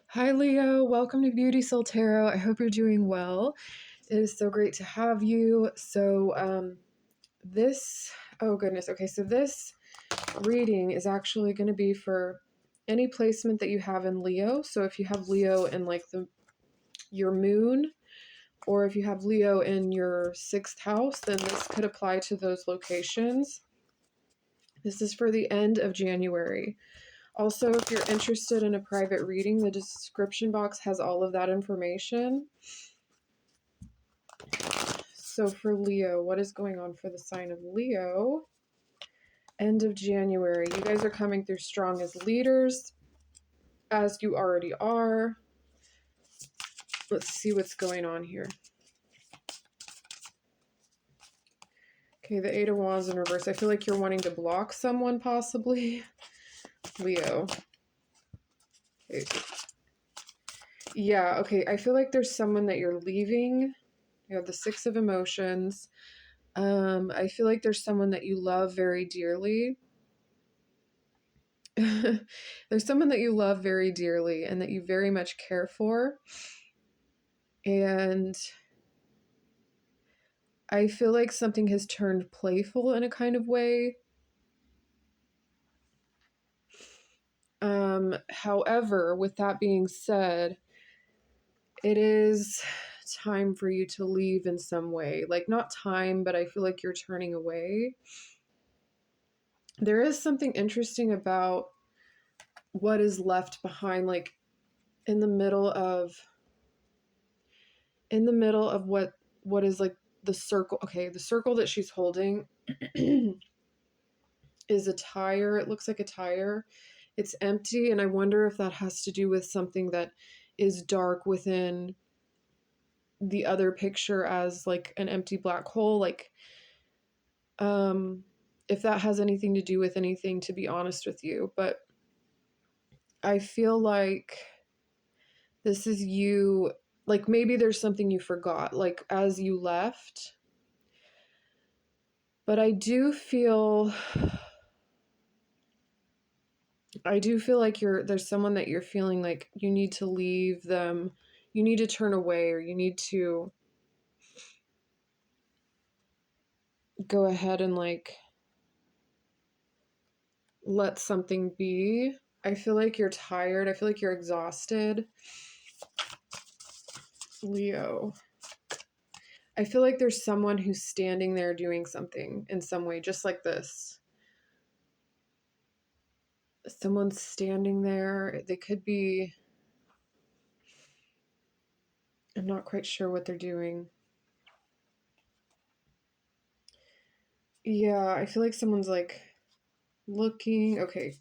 Hi, Leo. Welcome to Beauty Soul Tarot. I hope you're doing well. It is so great to have you. Oh goodness. Okay, so this reading is actually going to be for any placement that you have in Leo. So if you have Leo in like your moon, or if you have Leo in your sixth house, then this could apply to those locations. This is for the end of January. Also, if you're interested in a private reading, the description box has all of that information. So for Leo, what is going on for the sign of Leo? End of January. You guys are coming through strong as leaders, as you already are. Let's see what's going on here. Okay, the Eight of Wands in reverse. I feel like you're wanting to block someone, possibly. Leo. Okay. Yeah, okay. I feel like there's someone that you're leaving. You have the Six of Emotions. I feel like there's someone that you love very dearly. There's someone that you love very dearly and that you very much care for. And I feel like something has turned playful in a kind of way. However, with that being said, it is time for you to leave in some way. Like, not time, but I feel like you're turning away. There is something interesting about what is left behind, like in the middle of what is like the circle. Okay, the circle that she's holding is a tire. It looks like a tire. It's empty, and I wonder if that has to do with something that is dark within the other picture as like an empty black hole. Like, if that has anything to do with anything, to be honest with you. But I feel like this is you, like maybe there's something you forgot, like as you left. But I do feel like there's someone that you're feeling like you need to leave them, you need to turn away, or you need to go ahead and like let something be. I feel like you're tired. I feel like you're exhausted. Leo. I feel like there's someone who's standing there doing something in some way, just like this. Someone's standing there. They could be, I'm not quite sure what they're doing. Yeah, I feel like someone's like looking. Okay.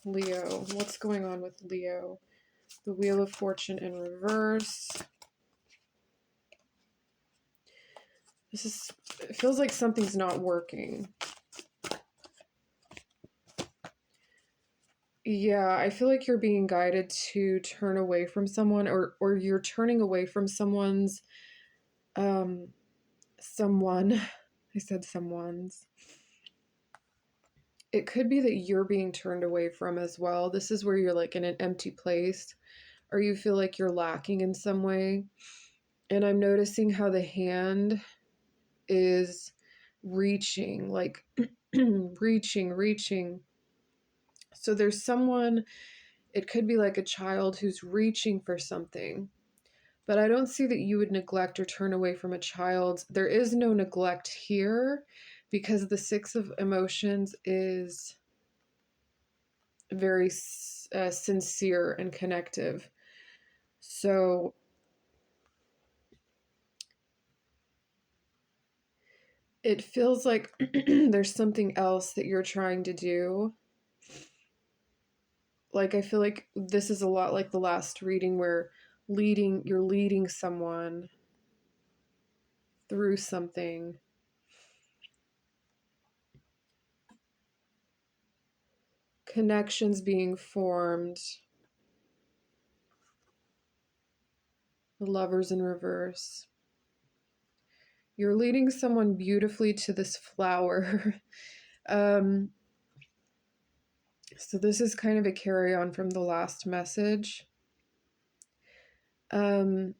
Leo. What's going on with Leo? The Wheel of Fortune in reverse. It feels like something's not working. Yeah, I feel like you're being guided to turn away from someone, or you're turning away from someone's, someone. I said someone's. It could be that you're being turned away from as well. This is where you're like in an empty place, or you feel like you're lacking in some way. And I'm noticing how the hand is reaching, like reaching. So there's someone, it could be like a child who's reaching for something. But I don't see that you would neglect or turn away from a child. There is no neglect here because the Six of Emotions is very sincere and connective. So it feels like there's something else that you're trying to do. Like, I feel like this is a lot like the last reading where you're leading someone through something. Connections being formed. The Lovers in reverse. You're leading someone beautifully to this flower. So this is kind of a carry on from the last message. And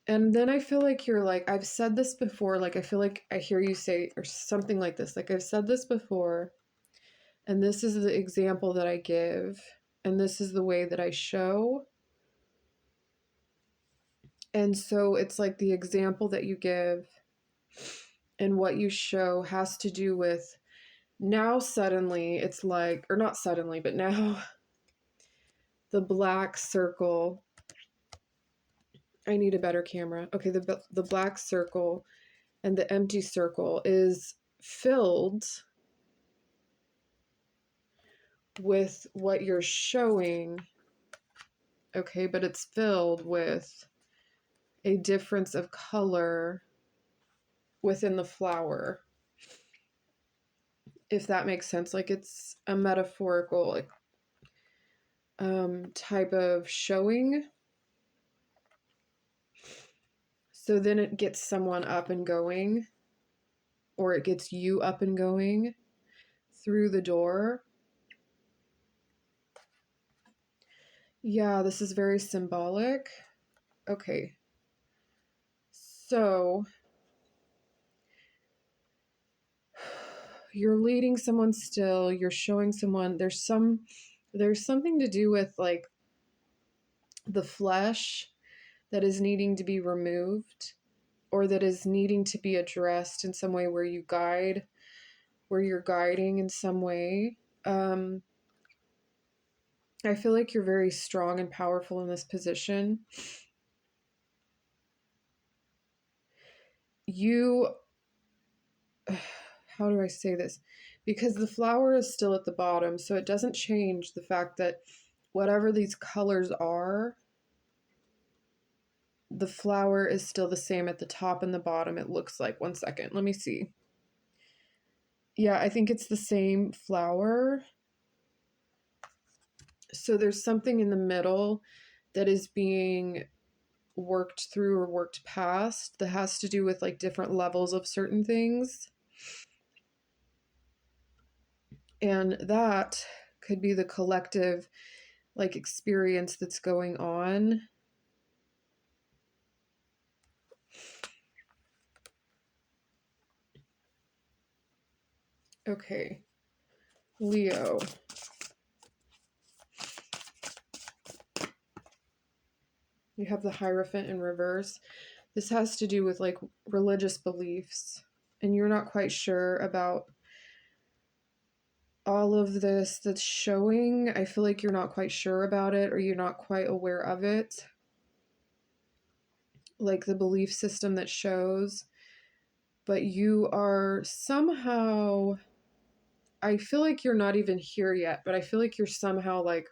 then I feel like you're like, I've said this before, like I feel like I hear you say or something like this, like I've said this before, and this is the example that I give, and this is the way that I show. And so it's like the example that you give and what you show has to do with now suddenly it's like, or not suddenly, but now the black circle, I need a better camera. Okay, the black circle and the empty circle is filled with what you're showing. Okay, but it's filled with a difference of color within the flower, if that makes sense. Like it's a metaphorical like type of showing. So then it gets someone up and going, or it gets you up and going through the door. Yeah, this is very symbolic. Okay. So you're leading someone still, you're showing someone there's something to do with like the flesh that is needing to be removed or that is needing to be addressed in some way where you guide, where you're guiding in some way. I feel like you're very strong and powerful in this position. You, how do I say this? Because the flower is still at the bottom, so it doesn't change the fact that whatever these colors are, the flower is still the same at the top and the bottom, it looks like. One second, let me see. Yeah, I think it's the same flower. So there's something in the middle that is being worked through or worked past that has to do with like different levels of certain things. And that could be the collective like experience that's going on. Okay, Leo. You have the Hierophant in reverse. This has to do with like religious beliefs, and you're not quite sure about all of this that's showing. I feel like you're not quite sure about it, or you're not quite aware of it. Like the belief system that shows, but you are somehow, I feel like you're not even here yet, but I feel like you're somehow like,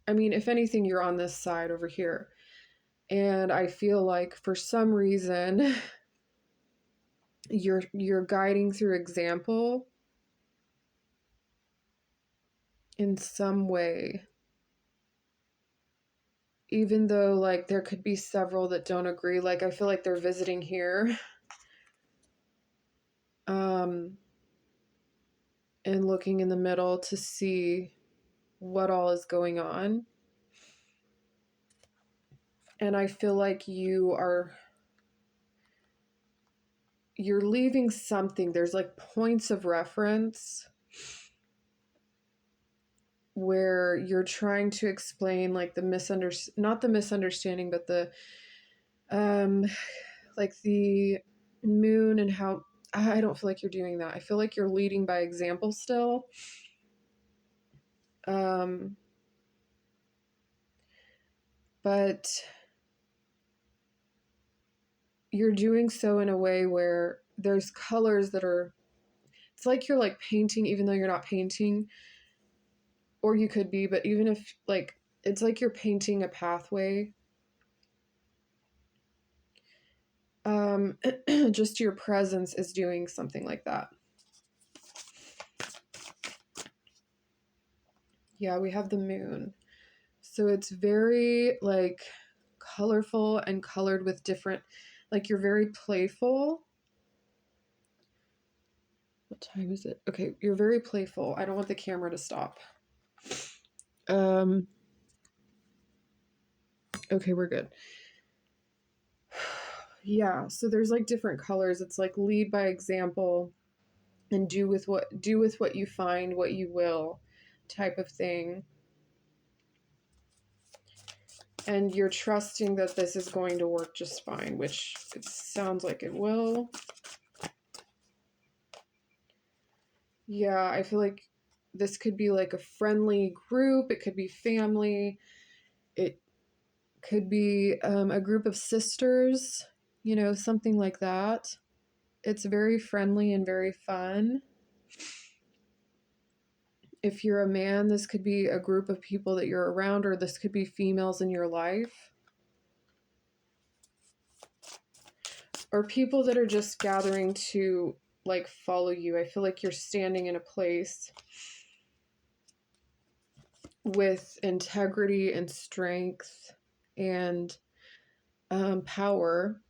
I mean, if anything, you're on this side over here. And I feel like for some reason you're guiding through example in some way. Even though like there could be several that don't agree, like I feel like they're visiting here. And looking in the middle to see what all is going on. And I feel like you're leaving something. There's like points of reference where you're trying to explain like not the misunderstanding, but the like the moon and how I don't feel like you're doing that. I feel like you're leading by example still. But you're doing so in a way where there's colors that are, it's like you're like painting even though you're not painting, or you could be, but even if like it's like you're painting a pathway. Just your presence is doing something like that. Yeah, we have the moon. So it's very like colorful and colored with different, like you're very playful. What time is it? Okay, you're very playful. I don't want the camera to stop. Okay, we're good. Yeah, so there's like different colors. It's like lead by example and do with what you find, what you will type of thing. And you're trusting that this is going to work just fine, which it sounds like it will. Yeah, I feel like this could be like a friendly group. It could be family. It could be a group of sisters, you know, something like that. It's very friendly and very fun. If you're a man, this could be a group of people that you're around, or this could be females in your life, or people that are just gathering to like follow you. I feel like you're standing in a place with integrity and strength and power.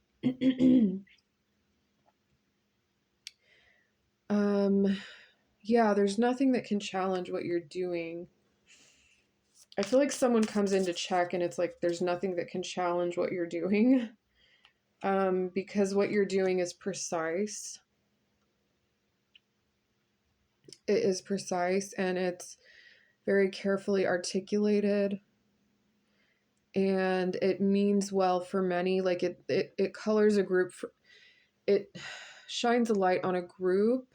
Yeah, there's nothing that can challenge what you're doing. I feel like someone comes in to check and it's like there's nothing that can challenge what you're doing. Because what you're doing is precise. It is precise and it's very carefully articulated, and it means well for many. Like it colors a group. It shines a light on a group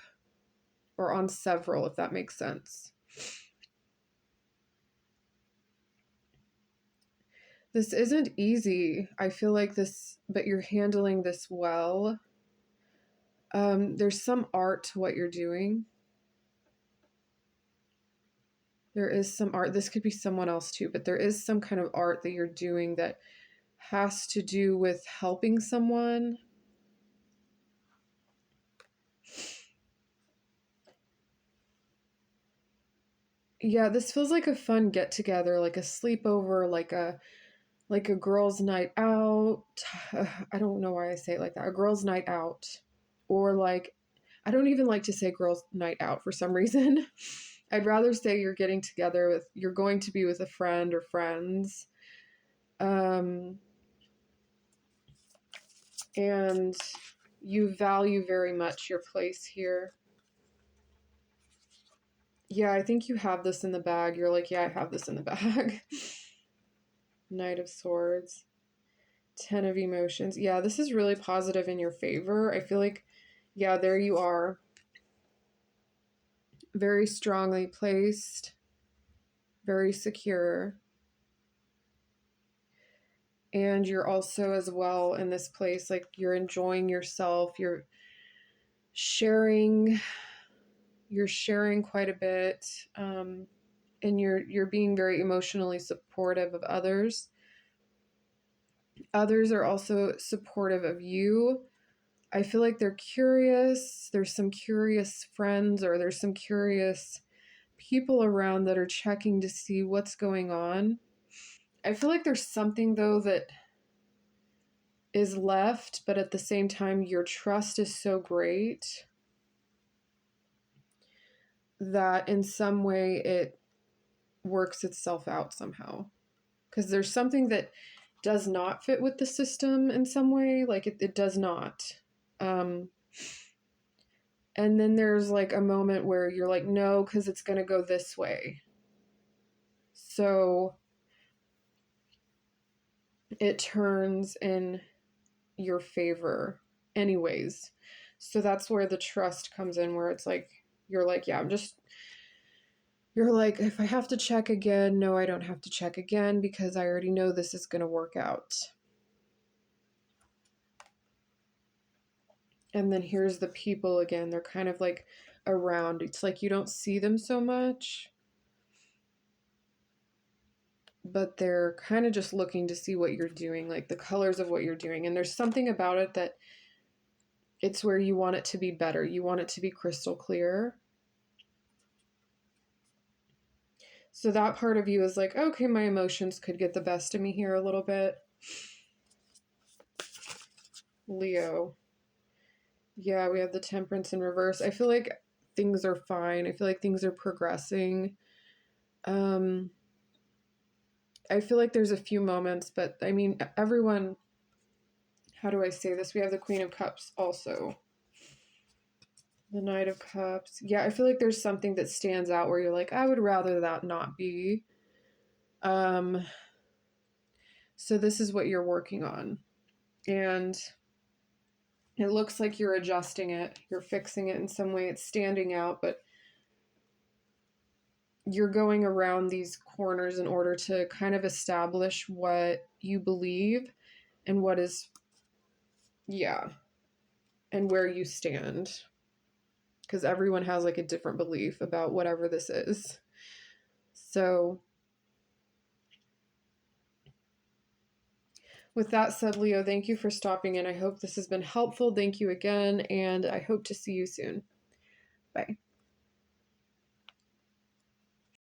or on several, if that makes sense. This isn't easy. I feel like this, but you're handling this well. There's some art to what you're doing. There is some art. This could be someone else too, but there is some kind of art that you're doing that has to do with helping someone. Yeah, this feels like a fun get together, like a sleepover, like a girls' night out. I don't know why I say it like that. A girls' night out. Or like, I don't even like to say girls' night out for some reason. I'd rather say you're going to be with a friend or friends. And you value very much your place here. Yeah, I think you have this in the bag. You're like, yeah, I have this in the bag. Knight of Swords. 10 of Emotions. Yeah, this is really positive in your favor. I feel like, yeah, there you are. Very strongly placed. Very secure. And you're also as well in this place, like you're enjoying yourself. Sharing you're sharing quite a bit. And you're being very emotionally supportive of others. Others are also supportive of you. I feel like they're curious. There's some curious friends, or there's some curious people around that are checking to see what's going on. I feel like there's something though that is left, but at the same time your trust is so great that in some way it works itself out somehow. Because there's something that does not fit with the system in some way, like it does not. And then there's like a moment where you're like, no, because it's going to go this way. So it turns in your favor anyways. So that's where the trust comes in, where it's like, you're like, yeah, you're like, if I have to check again, no, I don't have to check again because I already know this is going to work out. And then here's the people again. They're kind of like around. It's like you don't see them so much, but they're kind of just looking to see what you're doing, like the colors of what you're doing. And there's something about it that it's where you want it to be better. You want it to be crystal clear. So that part of you is like, okay, my emotions could get the best of me here a little bit. Leo. Yeah, we have the Temperance in reverse. I feel like things are fine. I feel like things are progressing. I feel like there's a few moments, but I mean, everyone, how do I say this? We have the Queen of Cups also. The Knight of Cups. Yeah, I feel like there's something that stands out where you're like, I would rather that not be. So this is what you're working on. And it looks like you're adjusting it, you're fixing it in some way, it's standing out, but you're going around these corners in order to kind of establish what you believe and what is, yeah, and where you stand. Because everyone has like a different belief about whatever this is. So, with that said, Leo, thank you for stopping in. I hope this has been helpful. Thank you again, and I hope to see you soon. Bye.